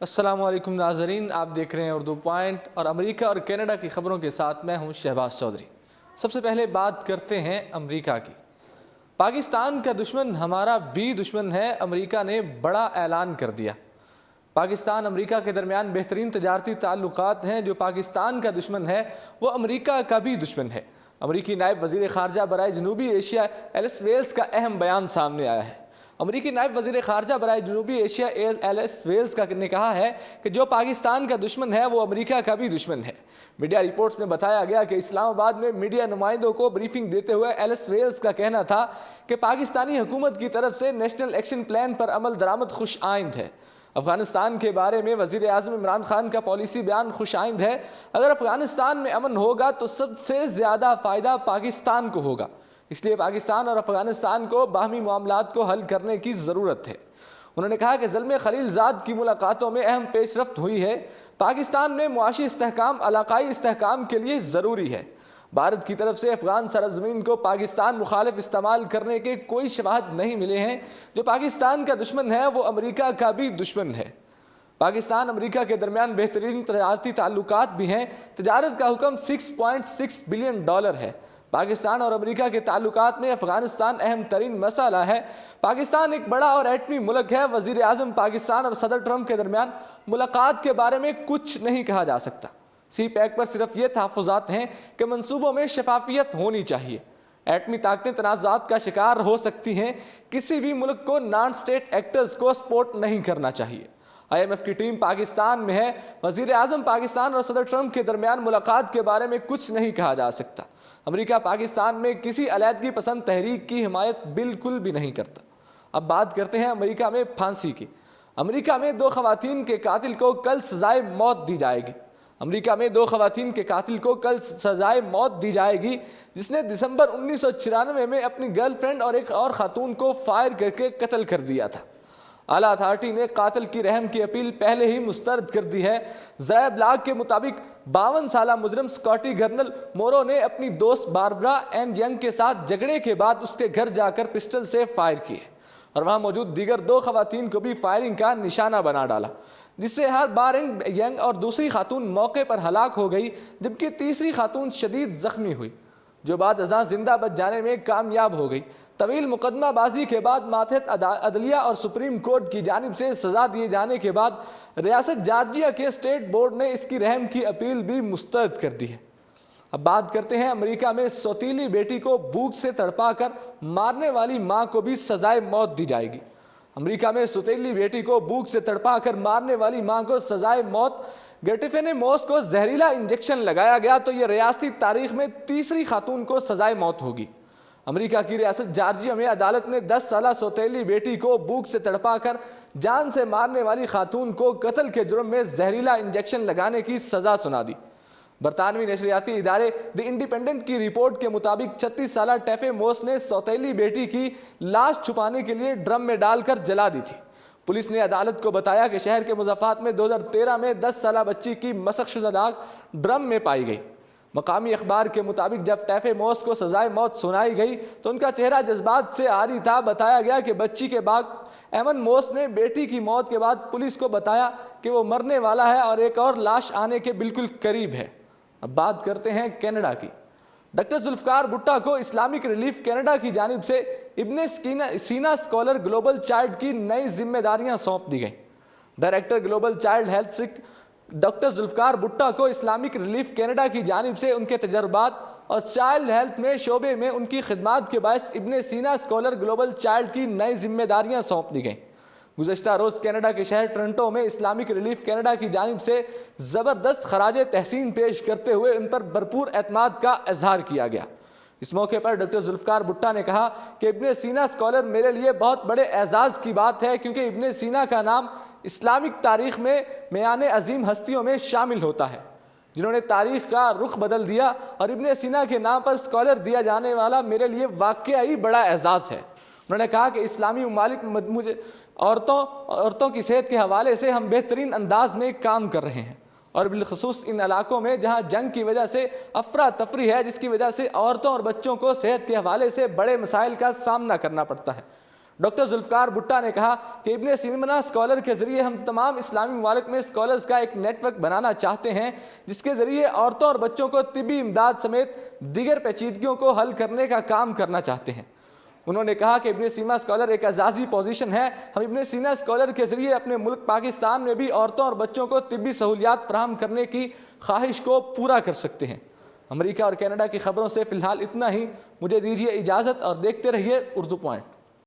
السلام علیکم ناظرین، آپ دیکھ رہے ہیں اردو پوائنٹ اور امریکہ اور کینیڈا کی خبروں کے ساتھ میں ہوں شہباز چودھری۔ سب سے پہلے بات کرتے ہیں امریکہ کی۔ پاکستان کا دشمن ہمارا بھی دشمن ہے، امریکہ نے بڑا اعلان کر دیا۔ پاکستان امریکہ کے درمیان بہترین تجارتی تعلقات ہیں۔ جو پاکستان کا دشمن ہے وہ امریکہ کا بھی دشمن ہے۔ امریکی نائب وزیر خارجہ برائے جنوبی ایشیا ایلس ویلز کا اہم بیان سامنے آیا ہے۔ امریکی نائب وزیر خارجہ برائے جنوبی ایشیا ایلس ویلز نے کہا ہے کہ جو پاکستان کا دشمن ہے وہ امریکہ کا بھی دشمن ہے۔ میڈیا رپورٹس میں بتایا گیا کہ اسلام آباد میں میڈیا نمائندوں کو بریفنگ دیتے ہوئے ایلس ویلز کا کہنا تھا کہ پاکستانی حکومت کی طرف سے نیشنل ایکشن پلان پر عمل درآمد خوش آئند ہے۔ افغانستان کے بارے میں وزیر اعظم عمران خان کا پالیسی بیان خوش آئند ہے۔ اگر افغانستان میں امن ہوگا تو سب سے زیادہ فائدہ پاکستان کو ہوگا، اس لیے پاکستان اور افغانستان کو باہمی معاملات کو حل کرنے کی ضرورت ہے۔ انہوں نے کہا کہ زلمے خلیل زاد کی ملاقاتوں میں اہم پیش رفت ہوئی ہے۔ پاکستان میں معاشی استحکام علاقائی استحکام کے لیے ضروری ہے۔ بھارت کی طرف سے افغان سرزمین کو پاکستان مخالف استعمال کرنے کے کوئی شواہد نہیں ملے ہیں۔ جو پاکستان کا دشمن ہے وہ امریکہ کا بھی دشمن ہے۔ پاکستان امریکہ کے درمیان بہترین تجارتی تعلقات بھی ہیں۔ تجارت کا حجم $6.6 بلین ہے۔ پاکستان اور امریکہ کے تعلقات میں افغانستان اہم ترین مسئلہ ہے۔ پاکستان ایک بڑا اور ایٹمی ملک ہے۔ وزیر اعظم پاکستان اور صدر ٹرمپ کے درمیان ملاقات کے بارے میں کچھ نہیں کہا جا سکتا۔ سی پیک پر صرف یہ تحفظات ہیں کہ منصوبوں میں شفافیت ہونی چاہیے۔ ایٹمی طاقتیں تنازعات کا شکار ہو سکتی ہیں۔ کسی بھی ملک کو نان اسٹیٹ ایکٹرز کو سپورٹ نہیں کرنا چاہیے۔ IMF کی ٹیم پاکستان میں ہے۔ وزیر اعظم پاکستان اور صدر ٹرمپ کے درمیان ملاقات کے بارے میں کچھ نہیں کہا جا سکتا۔ امریکہ پاکستان میں کسی علیحدگی پسند تحریک کی حمایت بالکل بھی نہیں کرتا۔ اب بات کرتے ہیں امریکہ میں پھانسی کی۔ امریکہ میں 2 خواتین کے قاتل کو کل سزائے موت دی جائے گی۔ امریکہ میں 2 خواتین کے قاتل کو کل سزائے موت دی جائے گی، جس نے دسمبر 1996 میں اپنی گرل فرینڈ اور ایک اور خاتون کو فائر کر کے قتل کر دیا تھا۔ اعلیٰ اتھارٹی نے قاتل کی رحم کی اپیل پہلے ہی مسترد کر دی ہے۔ ذرائع ابلاغ کے مطابق 52 سالہ مجرم اسکاٹی گرنل مورو نے اپنی دوست باربرا این ینگ کے ساتھ جھگڑے کے بعد اس کے گھر جا کر پسٹل سے فائر کیے اور وہاں موجود دیگر 2 خواتین کو بھی فائرنگ کا نشانہ بنا ڈالا، جس سے ہر بار این ینگ اور دوسری خاتون موقع پر ہلاک ہو گئی، جبکہ تیسری خاتون شدید زخمی ہوئی، جو بعد ازاں زندہ بچ جانے میں کامیاب ہو گئی۔ طویل مقدمہ بازی کے بعد ماتحت عدلیہ اور سپریم کورٹ کی جانب سے سزا دیے جانے کے بعد ریاست جارجیا کے اسٹیٹ بورڈ نے اس کی رحم کی اپیل بھی مسترد کر دی ہے۔ اب بات کرتے ہیں امریکہ میں سوتیلی بیٹی کو بھوک سے تڑپا کر مارنے والی ماں کو بھی سزائے موت دی جائے گی۔ امریکہ میں سوتیلی بیٹی کو بھوک سے تڑپا کر مارنے والی ماں کو سزائے موت۔ گیٹیفے موس کو زہریلا انجیکشن لگایا گیا تو یہ ریاستی تاریخ میں تیسری خاتون کو سزائے موت ہوگی۔ امریکہ کی ریاست جارجیا میں عدالت نے 10 سالہ سوتیلی بیٹی کو بھوک سے تڑپا کر جان سے مارنے والی خاتون کو قتل کے جرم میں زہریلا انجیکشن لگانے کی سزا سنا دی۔ برطانوی نشریاتی ادارے دی انڈیپینڈنٹ کی رپورٹ کے مطابق 36 سالہ ٹیفے موس نے سوتیلی بیٹی کی لاش چھپانے کے لیے ڈرم میں ڈال کر جلا دی تھی۔ پولیس نے عدالت کو بتایا کہ شہر کے مضافات میں 2013 میں 10 سالہ بچی کی مسخ شدہ داغ ڈرم میں پائی گئی۔ مقامی اخبار کے مطابق جب ٹیفے موس کو سزائے موت سنائی گئی تو ان کا چہرہ جذبات سے عاری تھا۔ بتایا گیا کہ بچی کے باپ ایمن موس نے بیٹی کی موت کے بعد پولیس کو بتایا کہ وہ مرنے والا ہے اور ایک اور لاش آنے کے بالکل قریب ہے۔ اب بات کرتے ہیں کینیڈا کی۔ ڈاکٹر ذوالفقاربھٹہ کو اسلامک ریلیف کینیڈا کی جانب سے ابن سینا اسکالر گلوبل چائلڈ کی نئی ذمہ داریاں سونپ دی گئیں۔ Director global child health doctor ذوالفقاربھٹہ کو اسلامک ریلیف کینیڈا کی جانب سے ان کے تجربات اور چائلڈ ہیلتھ میں شعبے میں ان کی خدمات کے باعث ابن سینا اسکالر گلوبل چائلڈ کی نئی ذمہ داریاں سونپ دی گئیں۔ گزشتہ روز کینیڈا کے شہر ٹورنٹو میں اسلامک ریلیف کینیڈا کی جانب سے زبردست خراج تحسین پیش کرتے ہوئے ان پر بھرپور اعتماد کا اظہار کیا گیا۔ اس موقع پر ڈاکٹر ذوالفقاربھٹہ نے کہا کہ ابن سینا اسکالر میرے لیے بہت بڑے اعزاز کی بات ہے، کیونکہ ابن سینا کا نام اسلامک تاریخ میں میان عظیم ہستیوں میں شامل ہوتا ہے جنہوں نے تاریخ کا رخ بدل دیا، اور ابن سینا کے نام پر اسکالر دیا جانے والا میرے لیے واقعی بڑا اعزاز ہے۔ انہوں نے کہا کہ اسلامی ممالک مجھے عورتوں کی صحت کے حوالے سے ہم بہترین انداز میں کام کر رہے ہیں، اور بالخصوص ان علاقوں میں جہاں جنگ کی وجہ سے افراتفری ہے، جس کی وجہ سے عورتوں اور بچوں کو صحت کے حوالے سے بڑے مسائل کا سامنا کرنا پڑتا ہے۔ ڈاکٹر ذوالفقاربھٹہ نے کہا کہ ابن سینا اسکالر کے ذریعے ہم تمام اسلامی ممالک میں اسکالرز کا ایک نیٹ ورک بنانا چاہتے ہیں جس کے ذریعے عورتوں اور بچوں کو طبی امداد سمیت دیگر پیچیدگیوں کو حل کرنے کا کام کرنا چاہتے ہیں۔ انہوں نے کہا کہ ابن سینا اسکالر ایک اعزازی پوزیشن ہے، ہم ابن سینا اسکالر کے ذریعے اپنے ملک پاکستان میں بھی عورتوں اور بچوں کو طبی سہولیات فراہم کرنے کی خواہش کو پورا کر سکتے ہیں۔ امریکہ اور کینیڈا کی خبروں سے فی الحال اتنا ہی، مجھے دیجیے اجازت اور دیکھتے رہیے اردو پوائنٹ۔